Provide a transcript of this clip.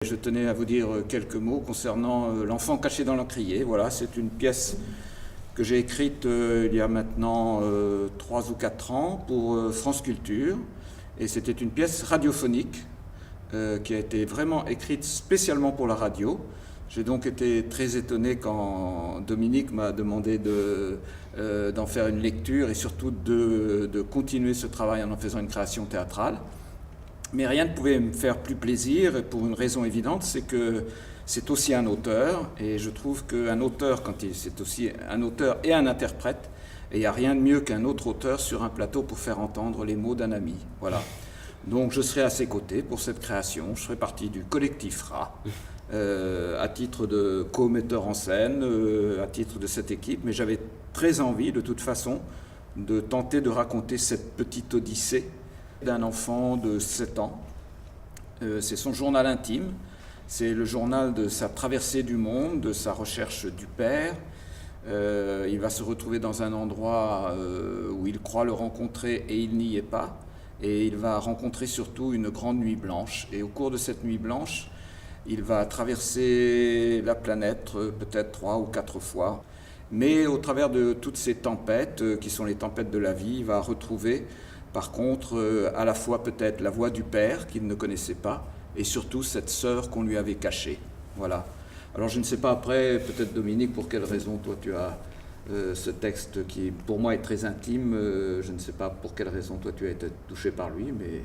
Je tenais à vous dire quelques mots concernant L'enfant caché dans l'encrier. Voilà, c'est une pièce que j'ai écrite il y a maintenant 3 ou 4 ans pour France Culture. Et c'était une pièce radiophonique qui a été vraiment écrite spécialement pour la radio. J'ai donc été très étonné quand Dominique m'a demandé d'en faire une lecture et surtout de continuer ce travail en faisant une création théâtrale. Mais rien ne pouvait me faire plus plaisir, pour une raison évidente, c'est que c'est aussi un auteur, et je trouve qu'un auteur, c'est aussi un auteur et un interprète, et il n'y a rien de mieux qu'un autre auteur sur un plateau pour faire entendre les mots d'un ami. Voilà. Donc je serai à ses côtés pour cette création, je ferai partie du collectif RA, à titre de co-metteur en scène, à titre de cette équipe, mais j'avais très envie, de toute façon, de tenter de raconter cette petite odyssée d'un enfant de 7 ans. C'est son journal intime, c'est le journal de sa traversée du monde, de sa recherche du père. Il va se retrouver dans un endroit où il croit le rencontrer et il n'y est pas. Et il va rencontrer surtout une grande nuit blanche. Et au cours de cette nuit blanche, il va traverser la planète peut-être 3 ou 4 fois. Mais au travers de toutes ces tempêtes, qui sont les tempêtes de la vie, il va retrouver par contre à la fois peut-être la voix du père qu'il ne connaissait pas et surtout cette sœur qu'on lui avait cachée. Voilà. Alors je ne sais pas après, peut-être Dominique, pour quelle raison toi tu as ce texte qui pour moi est très intime, je ne sais pas pour quelle raison toi tu as été touché par lui, mais